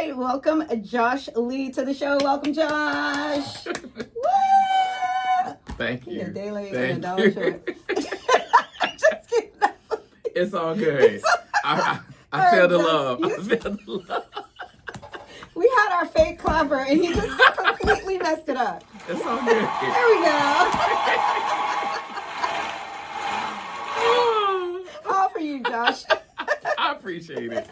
right, welcome Josh Lee to the show. Welcome, Josh. Woo! Thank you. A day late Thank and a dollar short. Just kidding. It's all good. I feel the love. I feel the love. We had our fake clapper and he just completely messed it up. It's all good. There we go. All for you, Josh. I appreciate it.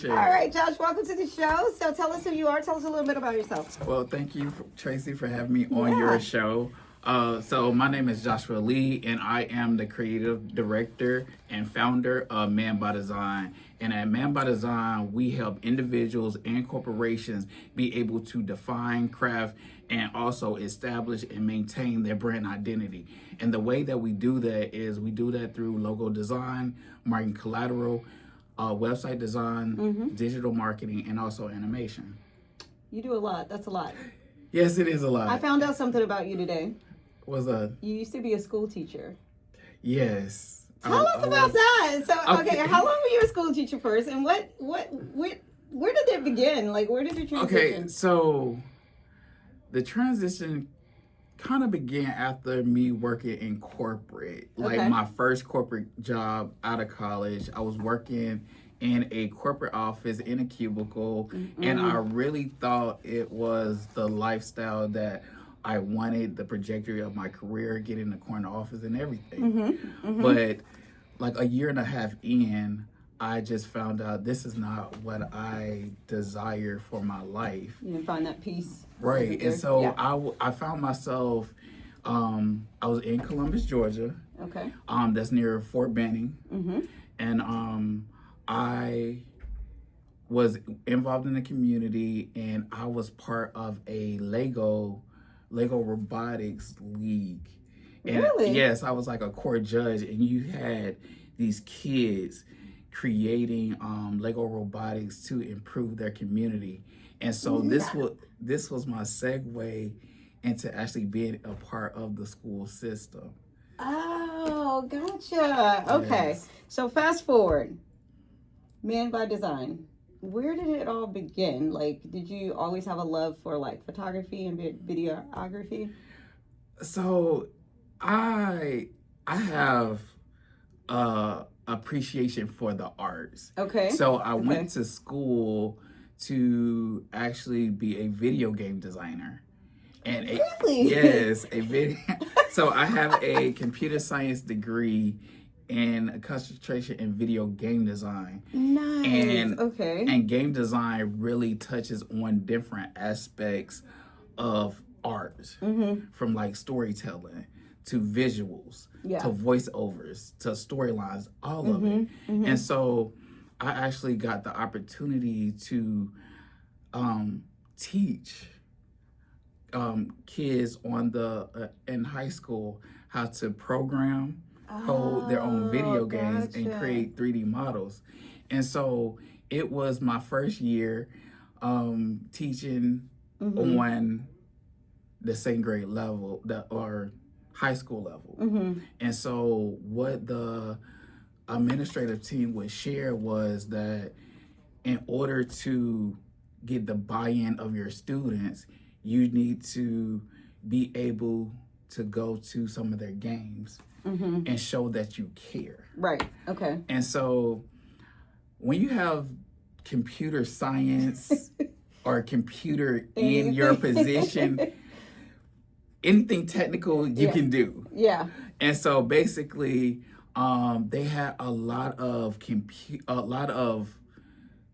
All right, Josh, welcome to the show. So tell us who you are. Tell us a little bit about yourself. Well, thank you, Tracy, for having me on your show. So my name is Joshua Lee, and I am the creative director and founder of Man by Design. And at Man by Design, we help individuals and corporations be able to define, craft, and also establish and maintain their brand identity. And the way that we do that is we do that through logo design, marketing collateral, website design, digital marketing, and also animation. You do a lot. That's a lot. Yes, it is a lot. I found out something about you today. What's that? You used to be a school teacher. Yes. Tell us about that. So, okay, how long were you a school teacher first, and where did it begin? Like, where did you transition? Okay, so the transition kind of began after me working in corporate. Like my first corporate job out of college, I was working in a corporate office in a cubicle, and I really thought it was the lifestyle that I wanted, the trajectory of my career, getting the corner office and everything. But like a year and a half in, I just found out this is not what I desire for my life. You didn't find that peace. Right. And so I found myself, I was in Columbus, Georgia. Okay. That's near Fort Benning. And I was involved in the community, and I was part of a Lego robotics league. And really? Yes, I was like a court judge, and you had these kids creating Lego robotics to improve their community. And so this was my segue into actually being a part of the school system. Oh, gotcha. Okay. Yes. So fast forward. Man by Design. Where did it all begin? Like, did you always have a love for like photography and videography? So I have appreciation for the arts. Okay. So I went to school to actually be a video game designer. And really? Yes, a video. So I have a computer science degree in a concentration in video game design. Nice. And game design really touches on different aspects of art, from like storytelling to visuals, to voiceovers, to storylines, all of it. And so I actually got the opportunity to teach kids in high school how to program, code their own video games, and create 3D models. And so it was my first year teaching on the second grade level or high school level. And so what the administrative team would share was that in order to get the buy-in of your students, you need to be able to go to some of their games and show that you care. Right. Okay. And so when you have computer science or computer in your position, anything technical you can do. Yeah. And so basically, they had a lot of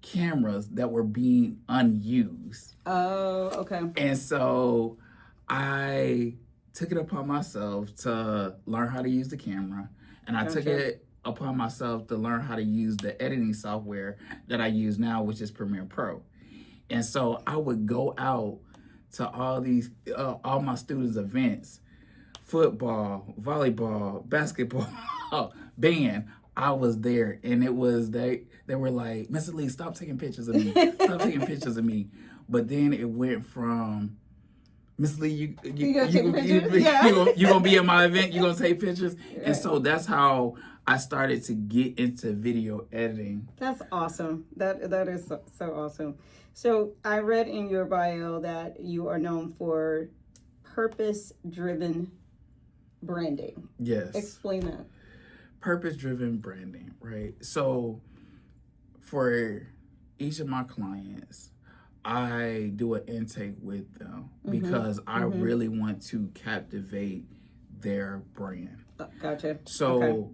cameras that were being unused. Oh, okay. And so I took it upon myself to learn how to use the camera, and I took it upon myself to learn how to use the editing software that I use now, which is Premiere Pro. And so I would go out to all my students' events, football, volleyball, basketball, band. I was there, and it was they were like, Mr. Lee, stop taking pictures of me. Stop taking pictures of me. But then it went from Miss Lee, you gonna take pictures? Yeah. you gonna be at my event. You gonna take pictures, Right. and so that's how I started to get into video editing. That's awesome. That is so awesome. So I read in your bio that you are known for purpose-driven branding. Yes. Explain that. Purpose-driven branding, right? So for each of my clients, I do an intake with them because I really want to captivate their brand. Gotcha. So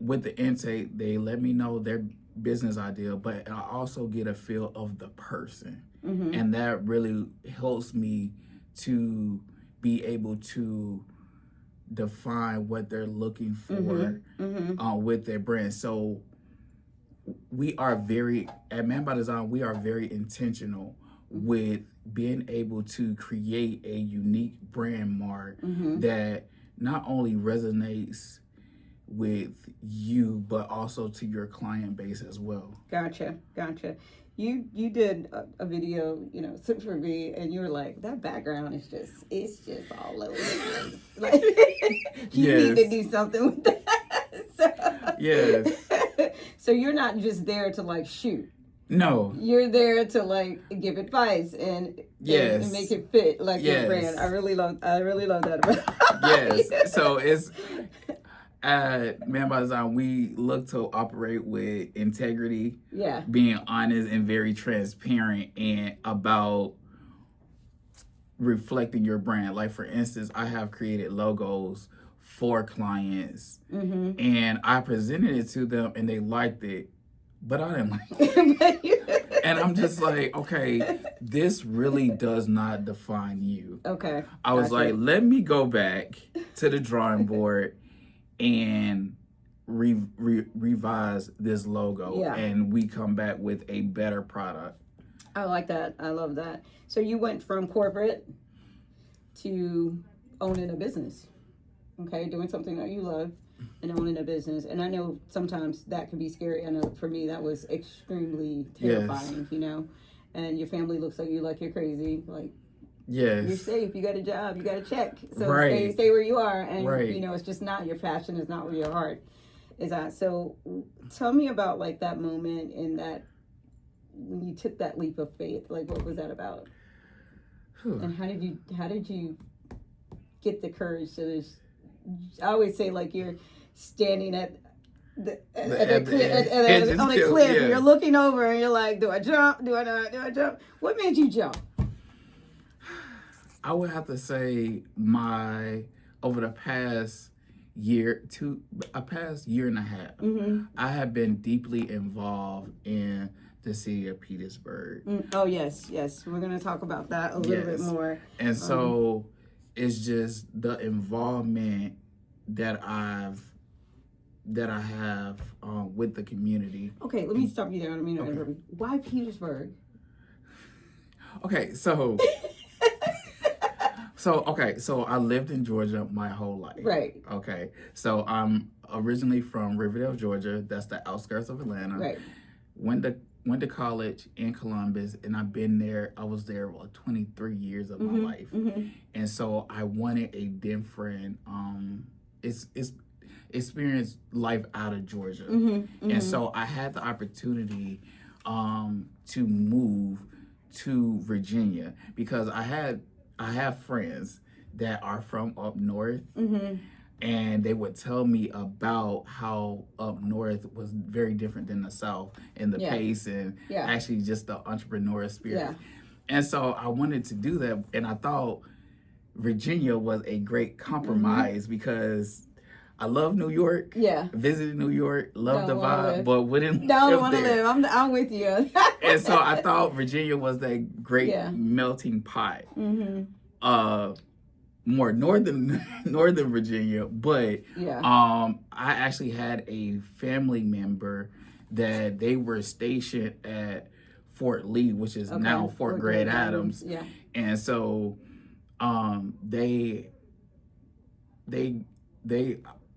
with the intake, they let me know their business idea, but I also get a feel of the person. And that really helps me to be able to define what they're looking for with their brand. So we are at Man by Design, we are very intentional with being able to create a unique brand mark that not only resonates with you, but also to your client base as well. Gotcha. You did a video, Sip for Me, and you were like, that background is just all over the place. Like, you need to do something with that. Yes. So you're not just there to like shoot. No. You're there to like give advice and make it fit like your brand. I really love that about Yes. So it's at Man by Design, we look to operate with integrity, being honest and very transparent and about reflecting your brand. Like for instance, I have created logos for clients and I presented it to them and they liked it, but I didn't like it. And I'm just like, okay, this really does not define you. Okay. I was like, let me go back to the drawing board and revise this logo and we come back with a better product. I like that. I love that. So you went from corporate to owning a business, okay? Doing something that you love and owning a business. And I know sometimes that can be scary. I know for me that was extremely terrifying, and your family looks at you like you're crazy, like, yes, you're safe, you got a job, you got a check, so right. stay where you are, and right. It's just not your passion, it's not where your heart is at. So tell me about like that moment in that when you took that leap of faith. Like, what was that about? And how did you get the courage to just, I always say like you're standing on a cliff, and you're looking over and you're like, do I jump, do I not, do I jump? What made you jump? I would have to say over the past year and a half, I have been deeply involved in the city of Petersburg. Oh yes, we're gonna talk about that a little bit more. And so it's just the involvement that I have with the community. Okay, let me stop you there. I don't mean to interrupt you. Why Petersburg? Okay, so so I lived in Georgia my whole life. Right. Okay. So I'm originally from Riverdale, Georgia. That's the outskirts of Atlanta. Right. Went to college in Columbus, and I was there 23 years of my life. And so I wanted a different experience life out of Georgia. And so I had the opportunity to move to Virginia because I have friends that are from up north, and they would tell me about how up north was very different than the South and the pace and actually just the entrepreneurial spirit. And so I wanted to do that, and I thought Virginia was a great compromise because I love New York. Visited New York, love the vibe, but wouldn't don't want to live. I'm with you. And so I thought Virginia was that great melting pot. More northern Virginia, but I actually had a family member that they were stationed at Fort Lee, which is now Fort Grand Adams. And so they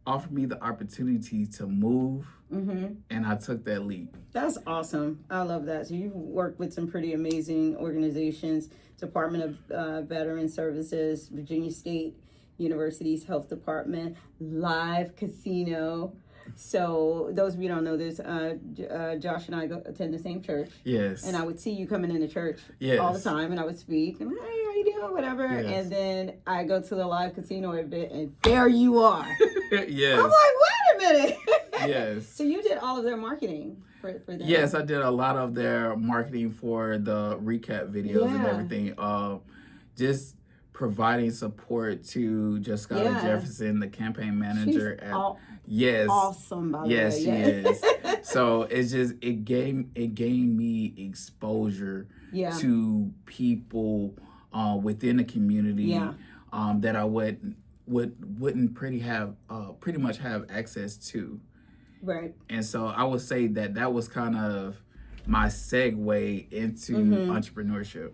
offered me the opportunity to move and I took that leap. That's awesome. I love that. So you've worked with some pretty amazing organizations: Department of Veteran Services, Virginia State University's Health Department, Live Casino. So those of you who don't know this, Josh and I attend the same church. Yes. And I would see you coming into church Yes. all the time, and I would speak, and hey, how you doing, whatever. Yes. And then I go to the Live Casino event, and there you are. Yes. I'm like, wait a minute. Yes. So you did all of their marketing for them. Yes, I did a lot of their marketing for the recap videos and everything. Just providing support to Jessica Jefferson, the campaign manager. Yes. Awesome, by the way. Yes, she is. So it gave me exposure to people within the community that I wouldn't pretty much have access to. Right. And so I would say that was kind of my segue into entrepreneurship.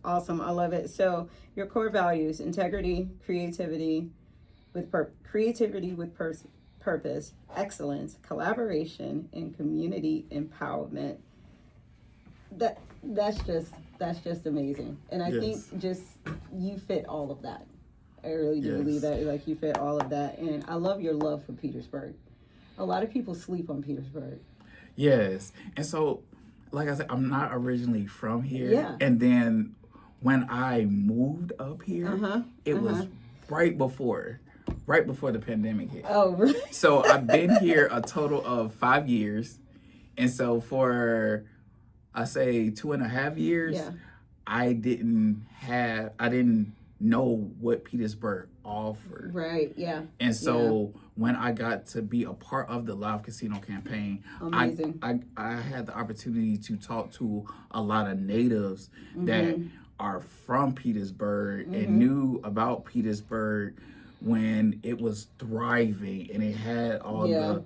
Awesome. I love it. So your core values: integrity, creativity with purpose, excellence, collaboration, and community empowerment. That's just amazing. And I think just you fit all of that. I really do believe that, like, you fit all of that. And I love your love for Petersburg. A lot of people sleep on Petersburg. Yes. And so, like I said, I'm not originally from here. Yeah. And then when I moved up here, it was right before the pandemic hit. Oh, really? So I've been here a total of 5 years. And so for, I say 2.5 years, I didn't know what Petersburg offered. Right, yeah. And so when I got to be a part of the Live Casino campaign, I had the opportunity to talk to a lot of natives that are from Petersburg and knew about Petersburg when it was thriving and it had all the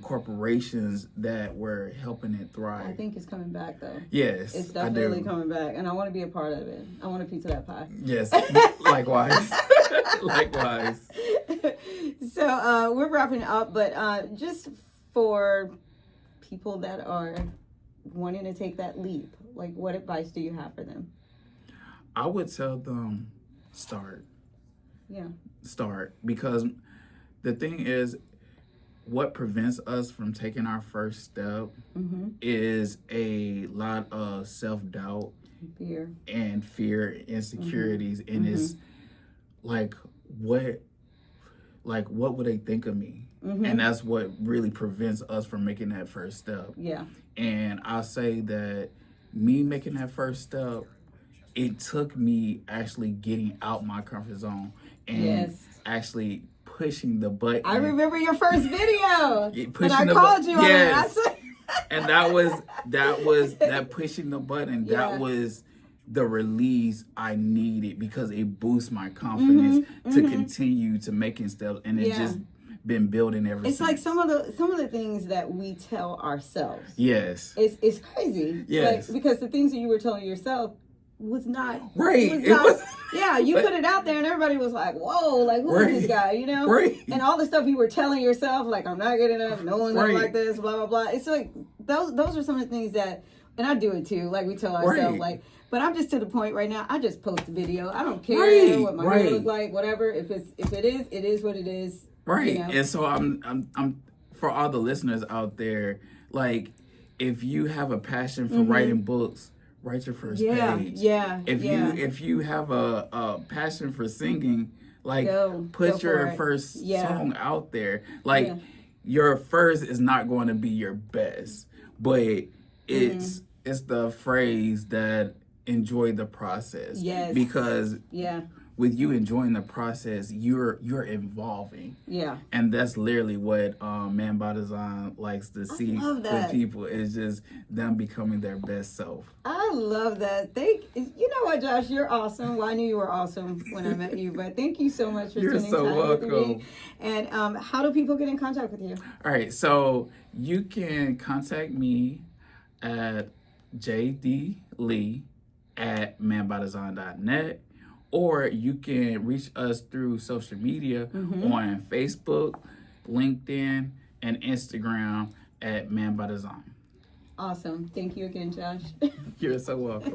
corporations that were helping it thrive. I think it's coming back, though. Yes, it's definitely coming back, and I want to be a part of it. I want a piece of that pie. Yes, likewise. Likewise. So we're wrapping up, but just for people that are wanting to take that leap, like, what advice do you have for them? I would tell them start. Yeah. Start, because the thing is, what prevents us from taking our first step is a lot of self-doubt, fear, insecurities, and it's like what would they think of me? And that's what really prevents us from making that first step. Yeah. And I'll say that me making that first step, it took me actually getting out my comfort zone and actually pushing the button. I remember your first video. Pushing I called you on it. And that was that pushing the button. That was the release I needed, because it boosts my confidence to continue to making steps, and it just been building ever since. It's like some of the things that we tell ourselves. Yes. It's crazy. Yes. Like, because the things that you were telling yourself was not right. You put it out there and everybody was like, whoa, like, who is this guy, you know? Right. And all the stuff you were telling yourself, like, I'm not good enough, no one's like this, blah, blah, blah. It's like, those are some of the things that, and I do it too, like, we tell ourselves, like, but I'm just to the point right now, I just post a video. I don't care what my hair looks like, whatever. If it is what it is. Right. You know? And so I'm for all the listeners out there, like, if you have a passion for writing books, write your first page. Yeah. If you have a passion for singing, like, put your first song out there. Like, your first is not going to be your best, but it's the phrase that enjoy the process. Yes. Because with you enjoying the process, you're evolving. Yeah. And that's literally what Man by Design likes to see with people, is just them becoming their best self. I love that. You know what, Josh, you're awesome. Well, I knew you were awesome when I met you, but thank you so much for spending time with me. And how do people get in contact with you? All right, so you can contact me at jdlee@manbydesign.net, or you can reach us through social media on Facebook, LinkedIn, and Instagram at Man by Design. Awesome. Thank you again, Josh. You're so welcome.